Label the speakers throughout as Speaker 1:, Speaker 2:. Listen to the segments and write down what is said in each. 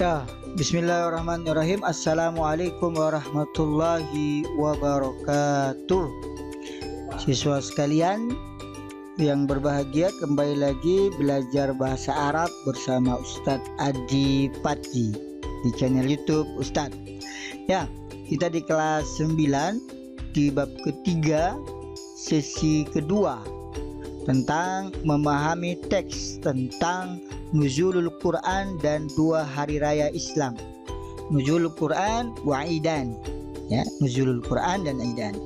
Speaker 1: Ya, bismillahirrahmanirrahim. Assalamualaikum warahmatullahi wabarakatuh. Siswa sekalian yang berbahagia, kembali lagi belajar bahasa Arab bersama Ustadz Adi Pati di channel YouTube Ustadz. Ya, kita di kelas 9 di bab ketiga sesi kedua tentang memahami teks tentang Nuzulul Quran dan 2 hari raya Islam. Nuzulul Quran wa Aidan, ya, Nuzulul Quran dan Aidan.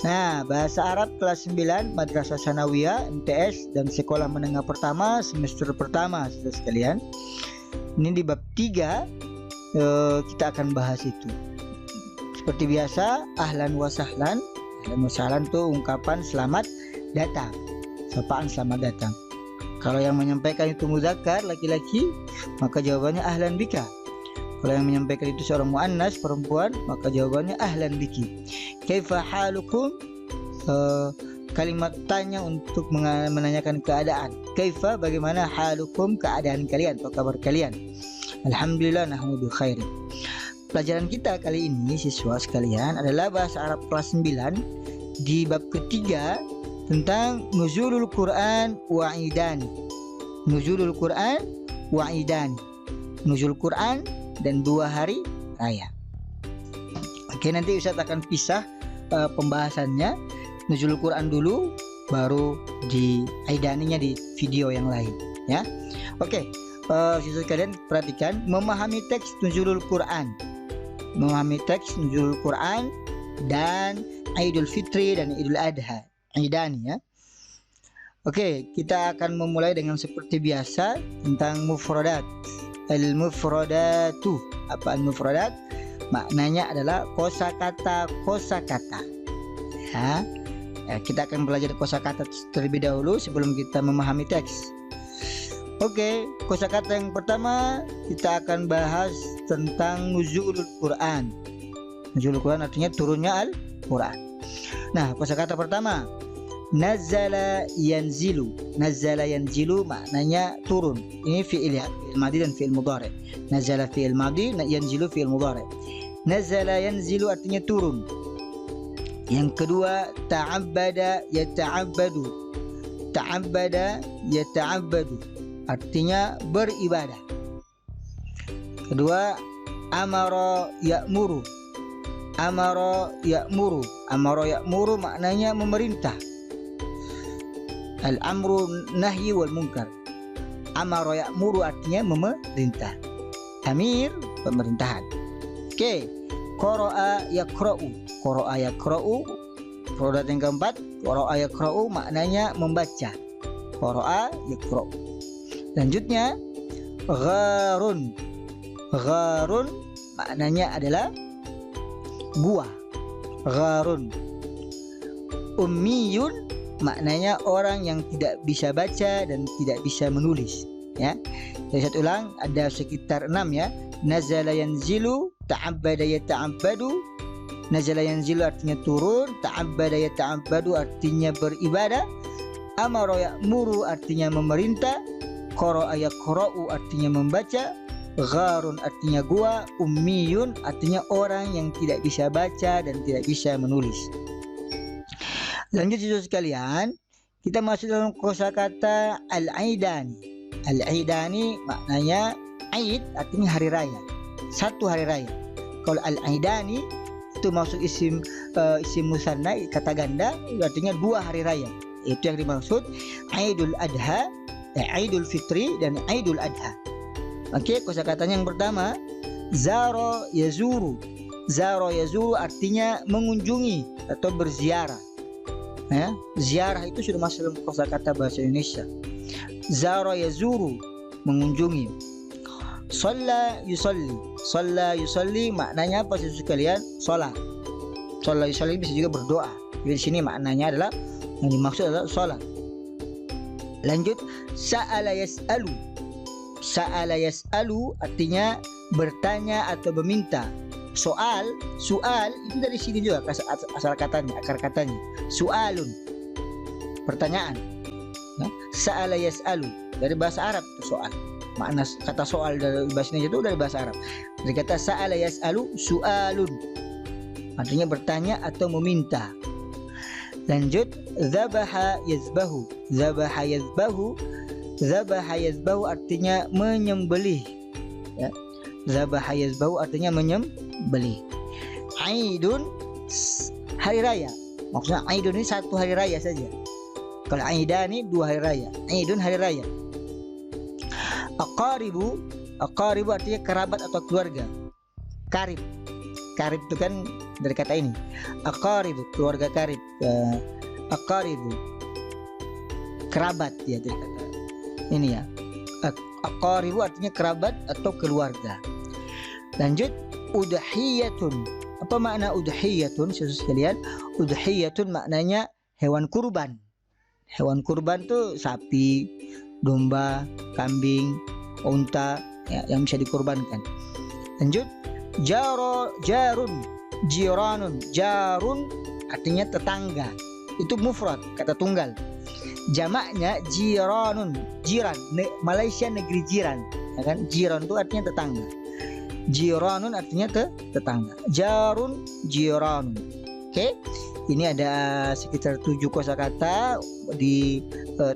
Speaker 1: Nah, bahasa Arab kelas 9 Madrasah Sanawiyah, MTS dan sekolah menengah pertama semester pertama, saudara sekalian. Ini di bab 3 kita akan bahas itu. Seperti biasa, ahlan wa sahlan. Ahlan wa sahlan itu ungkapan selamat datang, sapaan selamat datang. Kalau yang menyampaikan itu muzakkar laki-laki, maka jawabannya ahlan bika. Kalau yang menyampaikan itu seorang muannas perempuan, maka jawabannya ahlan biki. Kaifa halukum? Kalimat tanya untuk menanyakan keadaan. Kaifa, bagaimana, halukum, keadaan kalian atau kabar kalian. Alhamdulillah nahnu bi khairin. Pelajaran kita kali ini siswa sekalian adalah bahasa Arab kelas 9 di bab ketiga tentang Nuzulul Quran wa Aidan. Nuzulul Quran wa Aidan. Nuzul Quran dan 2 hari raya. Oke, nanti Ustaz akan pisah pembahasannya. Nuzulul Quran dulu, baru di Aidaninya di video yang lain, ya. Oke, siswa kalian perhatikan, memahami teks Nuzulul Quran. Memahami teks Nuzulul Quran dan Idul Fitri dan Idul Adha. Aidani, ya. Oke, kita akan memulai dengan seperti biasa tentang mufradat. Al-mufradatu. Apa al-mufradat? Maknanya adalah kosakata. Ya. Kita akan belajar kosakata terlebih dahulu sebelum kita memahami teks. Oke, kosakata yang pertama kita akan bahas tentang nuzulul Quran. Nuzulul Quran artinya turunnya Al-Quran. Nah, kosakata pertama, nazala yanzilu. Nazala yanzilu maknanya turun. Ini fi'il ya, fi'il madhi dan fi'il mudhari. Nazala fi'il madhi, yanzilu fi'il mudhari. Nazala yanzilu artinya turun. Yang kedua, ta'abbada yata'abbadu. Ta'abbada yata'abbadu artinya beribadah. Kedua, amara ya'muru. Amara ya'muru. Amara ya'muru maknanya memerintah. Al-amru nahyi wal munkar. Amara ya'muru artinya memerintah. Amir, pemerintahan. Oke, qara'a yaqra'u. Qara'a yaqra'u. Produk yang keempat, qara'a yaqra'u maknanya membaca. Qara'a yaqra'u. Selanjutnya, gharun. Gharun maknanya adalah gua. Gharun. Ummiyun maknanya orang yang tidak bisa baca dan tidak bisa menulis, ya. Saya ulang, ada sekitar 6, ya. Nazala yanzilu, ta'abbada yata'abbadu. Nazala yanzilu artinya turun, ta'abbada yata'abbadu artinya beribadah, amara ya'muru artinya memerintah, qara'a yaqra'u artinya membaca, gharun artinya gua, ummiyun artinya orang yang tidak bisa baca dan tidak bisa menulis. Lanjut siswa sekalian, kita masuk dalam kosakata al-aidani. Al-aidani maknanya aid artinya hari raya, satu hari raya. Kalau al-aidani itu masuk isim musanna, kata ganda, artinya 2 hari raya. Itu yang dimaksud Idul Adha, Idul Fitri dan Idul Adha. Oke, kosakatanya yang pertama, zara yazuru. Zara yazuru artinya mengunjungi atau berziarah. Ya, ziarah itu sudah masuk dalam kosakata bahasa Indonesia. Zara yazuru, mengunjungi. Shalla yusalli. Shalla yusalli maknanya apa siswa sekalian? Salat. Shalla yusalli bisa juga berdoa. Jadi di sini maknanya adalah, yang dimaksud adalah salat. Lanjut, sa'ala yas'alu. Sa'ala yas'alu artinya bertanya atau meminta. Soal itu dari sini juga asal katanya, akar katanya. Su'alun, pertanyaan. sa'ala yas'alu, dari bahasa Arab itu soal. Makna kata soal dari bahasa Indonesia itu dari bahasa Arab. Dari kata sa'ala yas'alu, su'alun, artinya bertanya atau meminta. Lanjut, zabaha yazbahu. Zabaha yazbahu, zabaha yazbahu artinya menyembelih. Ya. Zabaha yazbahu artinya menyembelih. Aidun, hari raya. Maksudnya Aidun ini satu hari raya saja. Kalau Aidani dua hari raya. Aidun hari raya. Aqaribu, aqaribu artinya kerabat atau keluarga. Karib, karib itu kan dari kata ini. Aqaribu, keluarga karib. Aqaribu, kerabat ya dari kata ini ya. Aqaribu artinya kerabat atau keluarga. Lanjut, udhiyatun. Apa makna udhiyatun, saudara sekalian? Udhiyatun maknanya hewan kurban. Hewan kurban tuh sapi, domba, kambing, unta ya, yang bisa dikurbankan. Lanjut, jarun, jiranun. Jarun artinya tetangga. Itu mufrad, kata tunggal. Jamaknya jiranun, jiran. Malaysia negeri jiran, ya kan? Jiran itu artinya tetangga. Jiranun artinya tetangga. Jarun, jiranun. Oke. Ini ada sekitar 7 kosakata di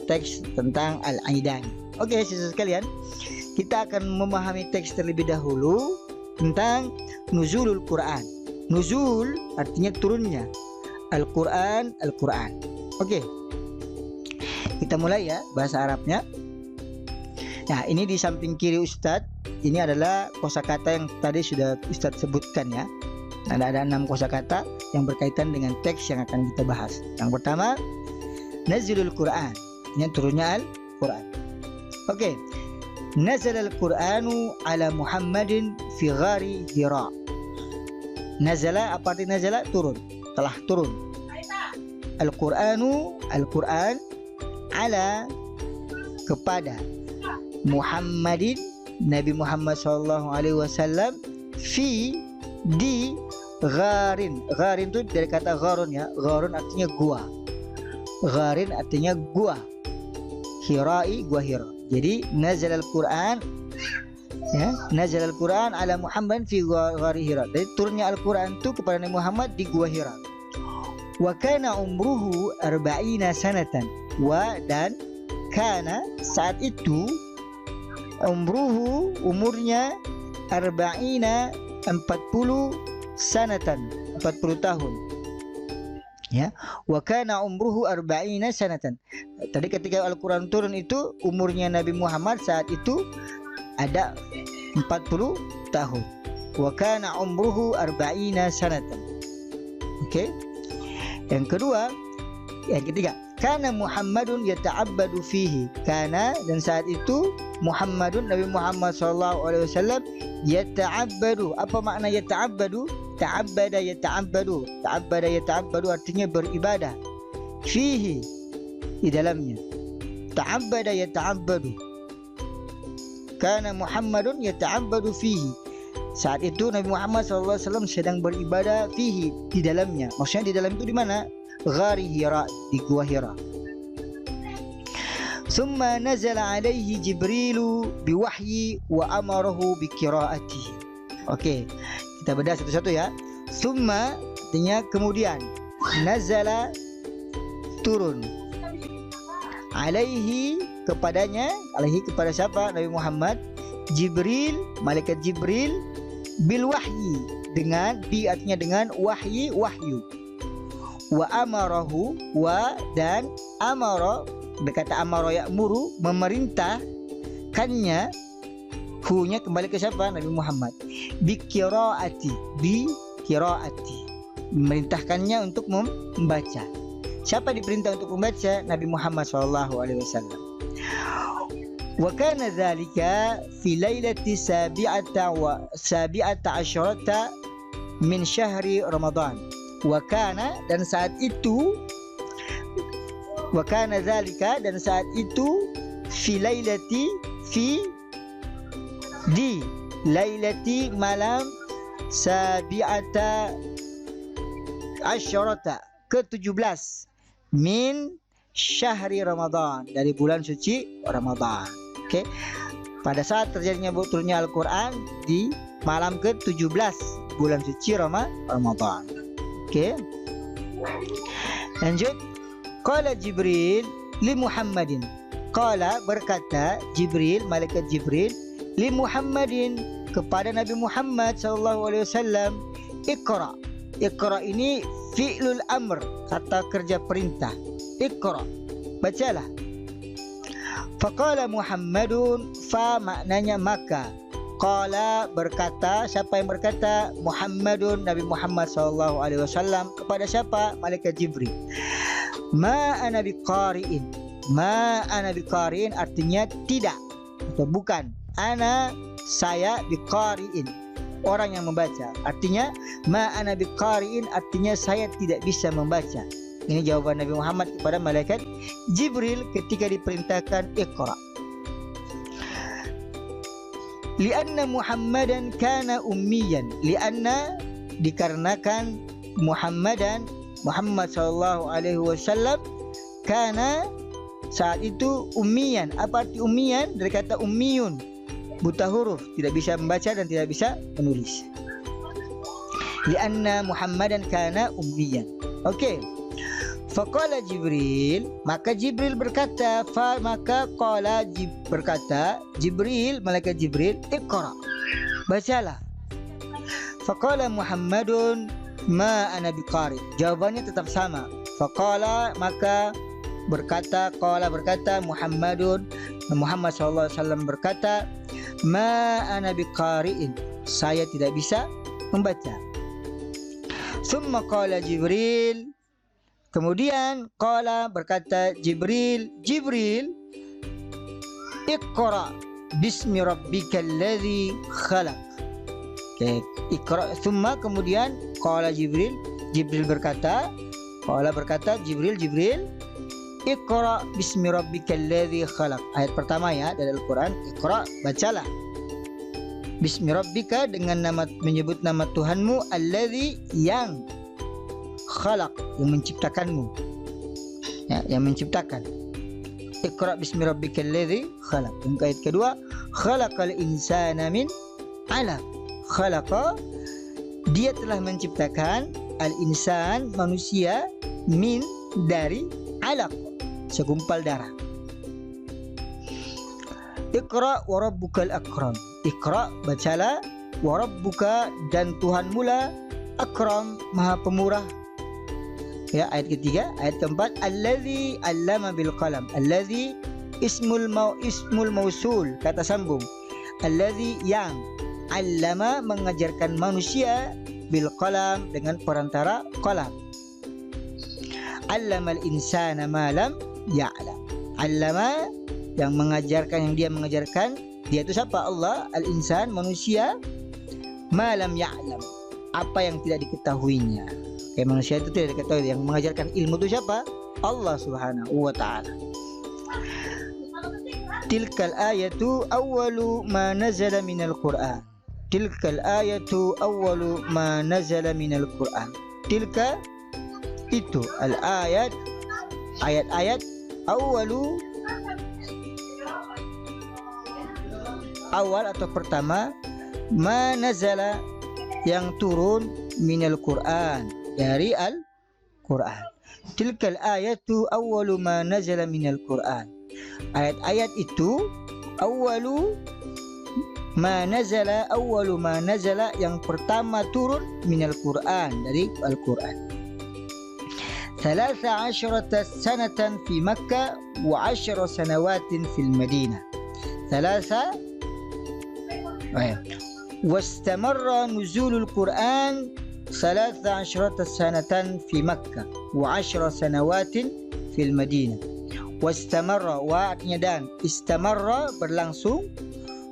Speaker 1: teks tentang Al-Aidani. Oke, saudara sekalian, kita akan memahami teks terlebih dahulu tentang nuzulul Quran. Nuzul artinya turunnya. Al-Quran, Al-Quran. Oke. Kita mulai ya bahasa Arabnya. Nah, ini di samping kiri Ustadz, ini adalah kosakata yang tadi sudah Ustadz sebutkan ya. Ada 6 kosakata yang berkaitan dengan teks yang akan kita bahas. Yang pertama, nazilul Quran, yang turunnya Al-Quran. Oke. Nazal al-Quranu ala Muhammadin fi ghari Hira. Nazala, apa arti nazala? Turun, telah turun. Al-Quranu, Al-Quran, ala, kepada Muhammadin, Nabi Muhammad SAW, fi, di gharin. Gharin itu dari kata gharun ya. Gharun artinya gua. Gharin artinya gua. Hirai, gua Hira. Jadi nazal al-Quran ya, nazal al-Quran ala Muhammad fi ghari Hira. Jadi turunnya Al-Quran itu kepada Nabi Muhammad di gua Hira. Wa kana umruhu 40 sanatan. Wa, dan kana, saat itu, umruhu, umurnya 40 sanatan, 40 tahun. Ya, wa kana umruhu 40 sanatan. Tadi ketika Al-Quran turun itu umurnya Nabi Muhammad saat itu ada 40 tahun. Wa kana umruhu 40 sanatan. Oke. Yang kedua, yang ketiga, kana Muhammadun yata'abbadu fihi. Kana, dan saat itu Muhammadun, Nabi Muhammad SAW, yata'abbadu. Apa makna yata'abbadu? Ta'abbada yata'abbadu. Ta'abbada yata'abbadu artinya beribadah. Fihi, di dalamnya. Ta'abbada yata'abbadu. Kana Muhammadun yata'abbadu fihi. Saat itu Nabi Muhammad SAW sedang beribadah fihi, di dalamnya. Maksudnya di dalam itu di mana? Ghari Hira, di gua Hira. Summa nazala alaihi Jibrilu biwahyi wa amarahu biqiraatihi. Oke, kita bedah satu-satu ya. Summa artinya kemudian, nazala, turun, alaihi, kepadanya, alaihi kepada siapa? Nabi Muhammad. Jibril, malaikat Jibril, bil wahyi, dengan, bi artinya dengan, wahyi, wahyu. Wa amarahu, wa, dan amara, berkata amara ya'muru, memerintahkannya, hu-nya kembali ke siapa? Nabi Muhammad. Bi qiraati, bi qiraati, memerintahkannya untuk membaca. Siapa diperintah untuk membaca? Nabi Muhammad SAW. Wa kana dzalika fi lailati sabi'ata asyarata min syahri Ramadan. Wa kana, dan saat itu, wa kana dzalika, dan saat itu, fi lailati, fi, di lailati, malam, sabi'ata asyarata, ke-17, min, syahri Ramadan, dari bulan suci Ramadan. Okey. Pada saat terjadinya turunnya Al-Quran di malam ke-17 bulan suci Ramadan. Okey. Lanjut. Qala Jibril li Muhammadin. Qala, berkata Jibril, malaikat Jibril, li Muhammadin, kepada Nabi Muhammad sallallahu alaihi wasallam, Iqra. Iqra ini fi'lul amr, kata kerja perintah. Iqra, bacalah. Faqala Muhammadun, fa maknanya maka. Qala, berkata, siapa yang berkata? Muhammadun, Nabi Muhammad sallallahu alaihi wasallam, kepada siapa? Malaikat Jibril. Ma ana biqari'in. Ma ana biqari'in artinya tidak atau bukan. Ana, saya, biqari'in, orang yang membaca. Artinya ma ana biqari'in artinya saya tidak bisa membaca. Ini jawaban Nabi Muhammad kepada malaikat Jibril ketika diperintahkan Iqra. Lianna Muhammadan kana ummiyan. Lianna, dikarenakan Muhammad sallallahu alaihi wasallam kana, saat itu, ummiyan. Apa arti ummiyan? Dari kata ummiyun, buta huruf, tidak bisa membaca dan tidak bisa menulis. Lianna Muhammadan kana ummiyan. Okey. Faqala Jibril, maka Jibril berkata, maka qala berkata Jibril, malaikat Jibril, Iqra, bacalah. Faqala Muhammadun ma ana biqari. Jawabannya tetap sama. Faqala, maka berkata, qala berkata Muhammadun, Muhammad sallallahu alaihi wasallam berkata, ma ana biqari'in, saya tidak bisa membaca. Summa qala Jibril, kemudian qala berkata Jibril, Iqra bismi rabbikal ladzi khalaq. Okey, Iqra. Summa, kemudian qala Jibril berkata, qala berkata Jibril, Iqra bismi rabbikal ladzi khalaq. Ayat pertama ya dari Al-Quran. Iqra, bacalah. Bismi rabbika, dengan nama, menyebut nama Tuhanmu, alladzi, yang, khalaq, yang menciptakanmu, ya, yang menciptakan. Iqra bismi rabbikal ladzi khalaq. Yang ayat kedua, khalaqal insana min 'alaq. Khalaqa, dia telah menciptakan, al-insan, manusia, min, dari, 'alaq, segumpal darah. Iqra wa rabbukal akram. Iqra, bacalah, wa rabbuka, dan Tuhanmu lah, akram, maha pemurah. Ya, ayat ketiga. Ayat keempat, alladzi 'allama bil qalam. Alladzi ismul mausul, kata sambung. Alladzi, yang, 'allama, mengajarkan manusia, bil qalam, dengan perantara qalam. 'Allamal insana ma lam ya'lam. 'Allama, yang mengajarkan, yang dia mengajarkan, dia itu siapa? Allah. Al-insan, manusia, ma lam ya'lam, apa yang tidak diketahuinya. Kayak manusia itu tidak diketahui. Yang mengajarkan ilmu itu siapa? Allah subhanahu wa ta'ala. Tilkal ayatu awwalu ma nazala minal Qur'an. Tilkal ayatu awwalu ma nazala minal Qur'an. Tilka, itu, al-ayat, ayat-ayat, awwalu, awal atau pertama, ma nazala, yang turun, minal Qur'an, dari Al-Quran. Tilkal ayatu awwalu ma nazala minal Qur'an. Ayat-ayat itu, awwalu ma nazala, awwalu ma nazala, yang pertama turun, minal Qur'an, dari Al-Quran. 13 sanatan fi Makkah wa 10 sanawatin fil Madinah. 3 واستمر نزول القرآن 13 سنة في مكة و10 سنوات في المدينة. واستمر, artinya dan, istamarra, berlangsung,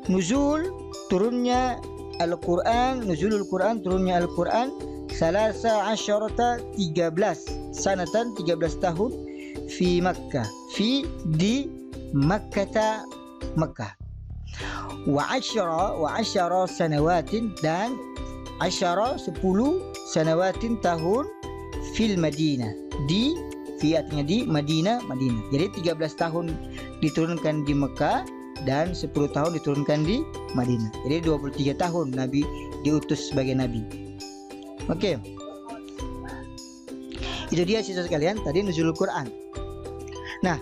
Speaker 1: nuzul, turunnya Al-Quran, nuzulul Quran, turunnya Al-Quran, 13 sanatan, 13 tahun, fi Makkah, fi, di, Makkah, Makkah. Wa 10 sanawatin, dan 10 sanawatin tahun, fil Madinah, di, fi artinya di Madinah. Jadi 13 tahun diturunkan di Mekah dan 10 tahun diturunkan di Madinah. Jadi 23 tahun Nabi diutus sebagai Nabi. Oke. Itu dia siswa sekalian tadi nuzulul Quran. Nah,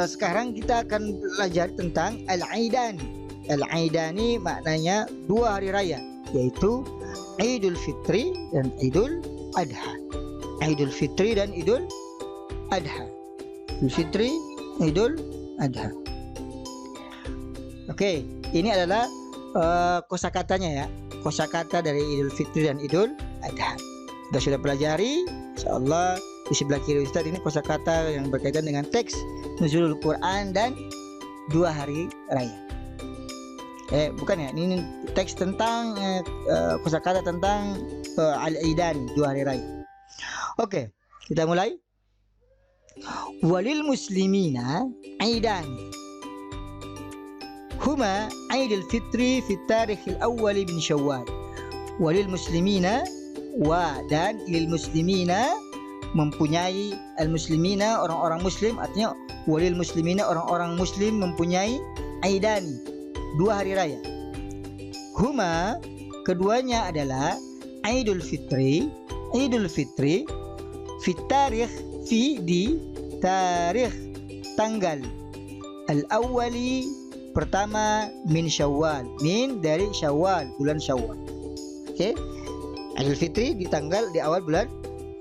Speaker 1: sekarang kita akan belajar tentang Al-Aidani. Al-Aidani maknanya 2 hari raya, yaitu Idul Fitri dan Idul Adha. Idul Fitri dan Idul Adha. Idul Fitri, Idul Adha. Oke, ini adalah kosakatanya ya. Kosakata dari Idul Fitri dan Idul Adha. Kita sudah pelajari, insyaallah di sebelah kiri Ustaz ini kosakata yang berkaitan dengan teks nuzulul Quran dan 2 hari raya. Bukan ya, ini teks tentang kosakata tentang Al-Aidan, 2 hari raya. Oke, kita mulai. Walil muslimina aidani huma Aidul Fitri fi tarikh al-awwal min Syawal. Walil muslimina dan lil muslimina mempunyai al-muslimina orang-orang muslim, artinya walil muslimina orang-orang muslim mempunyai aidani 2 hari raya. Huma keduanya adalah Idul Fitri fi tarikh fi di tarikh tanggal al-awwali pertama min Syawal, min dari Syawal, bulan Syawal. Oke. Idul Fitri di awal bulan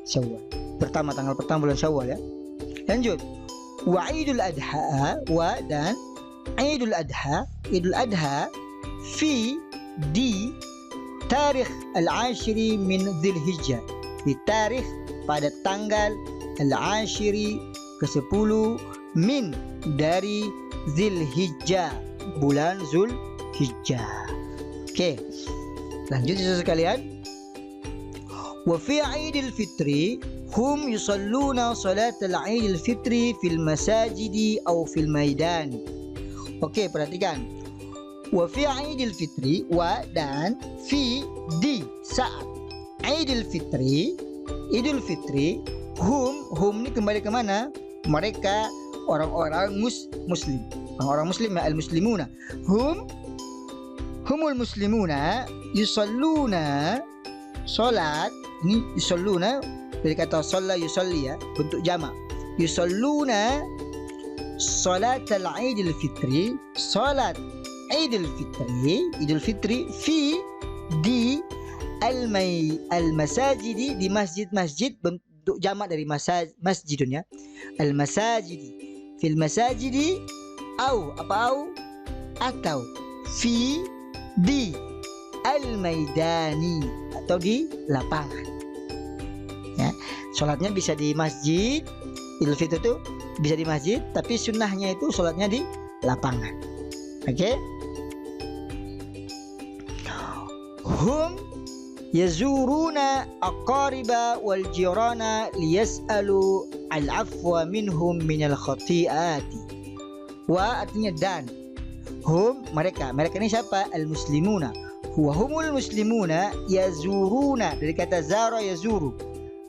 Speaker 1: Syawal. Tanggal pertama bulan Syawal ya. Lanjut. Wa Idul Adha dan Idul Adha fi di tarikh al-ashri min Dzulhijjah. Di tarikh pada tanggal al-ashri ke-10 min dari Dzulhijjah, bulan Dzulhijjah. Oke. Lanjut sekalian. Wa fi Idul Fitri hum yusalluna salat al-Idul Fitri fil masajidi aw fil maidan. Oke, perhatikan. Wa fi Idul Fitri dan fi di saat Idul Fitri hum ini kembali ke mana? Mereka orang-orang muslim. Orang-orang muslim ya, al-muslimuna. Humul muslimuna yusalluna salat. Ini yusalluna dari kata shalla yusalli ya, bentuk jamak. Yusalluna salat al-Idul Fitri, salat Idul Fitri fi di al-masajidi, di masjid-masjid, bentuk jamak dari masjidun ya. Al-masajidi, fil masajidi atau fi di al-maidani atau di lapangan. Ya, sholatnya bisa di masjid. Idul Fitri itu bisa di masjid, tapi sunnahnya itu sholatnya di lapangan. Oke. Hum yazuruna aqariba wal jirana liyas'alu al-afwa minhum minal khati'ati. Wa artinya dan. Hum mereka ini siapa? Al-muslimuna. Wa humul muslimuna yazuruna dari kata zara yazuru,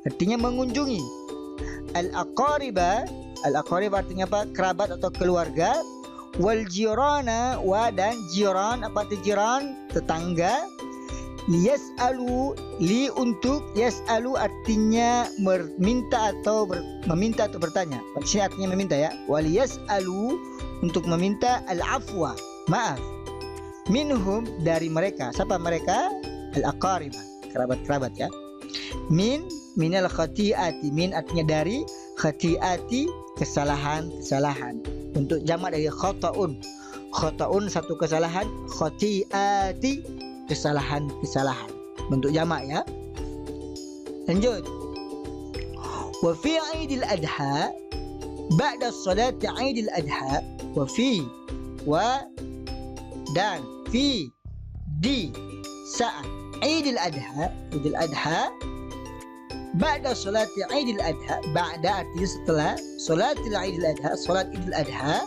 Speaker 1: artinya mengunjungi. Al-aqariba artinya apa? Kerabat atau keluarga. Wal jirana dan jiran, apa itu jiran? Tetangga. Yas'alu untuk yas'alu artinya meminta atau bertanya. Di sini artinya meminta ya. Wal yas'alu untuk meminta al-afwa, maaf. Minhum dari mereka. Siapa mereka? Al-aqarib, kerabat-kerabat ya. Minal khati'ati, min artinya dari, khati'ati kesalahan. Untuk jamak dari khata'un. Khata'un satu kesalahan, khati'ati kesalahan. Bentuk jamak ya. Lanjut. Wa fi Idul Adha ba'da salati Idul Adha dan fi di saat Idul Adha ba'da salati Idul Adha, ba'da artinya setelah salatil Idul Adha, salat Idul Adha.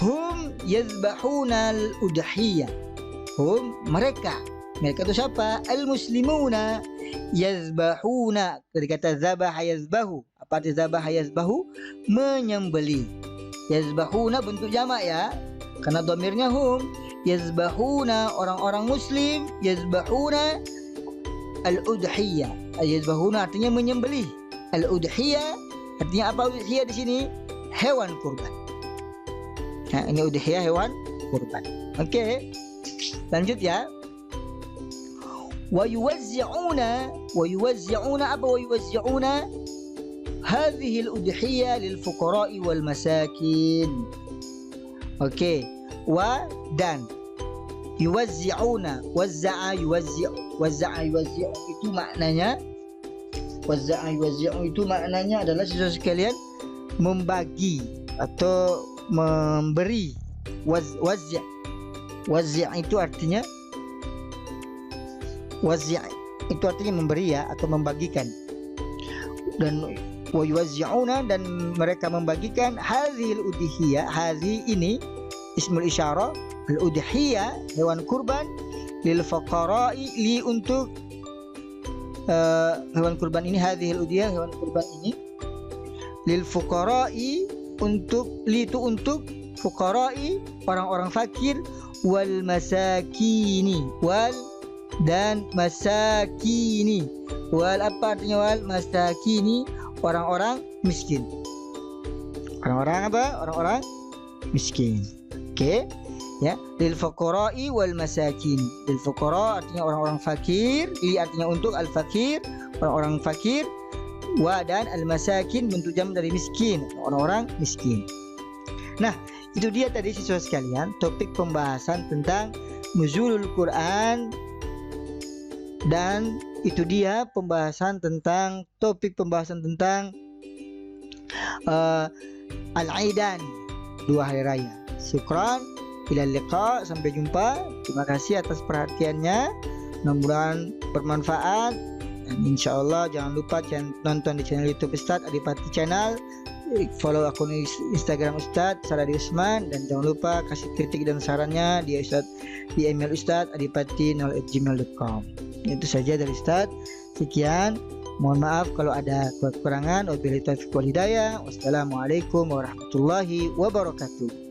Speaker 1: Hum yazbahuna al-udhiyah. Hum mereka itu siapa? Al-muslimuna Yazbahuna, dari kata zabaha yazbahu. Apa arti zabaha yazbahu? Menyembelih. Yazbahuna bentuk jamak ya, karena dhamirnya hum. Yazbahuna orang-orang muslim, yazbahuna al-udhiyah. Yazbahuna artinya menyembelih. Al-udhiyah artinya apa? Udhiyah di sini hewan kurban. Nah, ini udhiyah hewan kurban. Oke. Lanjut ya. Wa yuwazzi'una apa wa yuwazzi'una? Hadhihi al-udhiyah lil fuqara'i wal masakin. Oke. Wa dan yuwazzi'una, wazza'a yuwazzi'u, wazza'a yuwazzi'u itu maknanya, wazza'a yuwazzi'u itu maknanya adalah siswa sekalian membagi atau memberi. Wazzi' itu artinya itu artinya memberi ya, atau membagikan. Dan wa yuwazzi'una, dan mereka membagikan hadhil udhiyah. Hadhi ini ismul isyarah, al-udhiyah hewan kurban, lil faqara'i li untuk hewan kurban ini, hadhil udhiyah hewan kurban ini, lil fuqara'i untuk, li itu untuk fuqara'i orang-orang fakir, wal masakini, wal dan masakini. Wal apa artinya wal? Masakini orang-orang miskin. Orang-orang apa? Orang-orang miskin. Oke. Ya, lil fuqara'i wal masakin. Lil fuqara artinya orang-orang fakir, li artinya untuk al fakir, orang-orang fakir, wa dan al masakin bentuk jam dari miskin, orang-orang miskin. Nah, itu dia tadi siswa sekalian topik pembahasan tentang nuzulul Quran, dan itu dia pembahasan tentang topik pembahasan tentang Al-Aidan, 2 hari raya. Syukran, ila liqa, sampai jumpa. Terima kasih atas perhatiannya. Mudah-mudahan bermanfaat. Dan insyaallah jangan lupa nonton di channel YouTube Ustadz Adipati Channel. Follow akun Instagram Ustadz Saradi Usman, dan jangan lupa kasih kritik dan sarannya di email Ustadz adipati0@gmail.com. Itu saja dari Ustadz. Sekian. Mohon maaf kalau ada kekurangan. Wabillahi taufiq wal hidayah. Wassalamualaikum warahmatullahi wabarakatuh.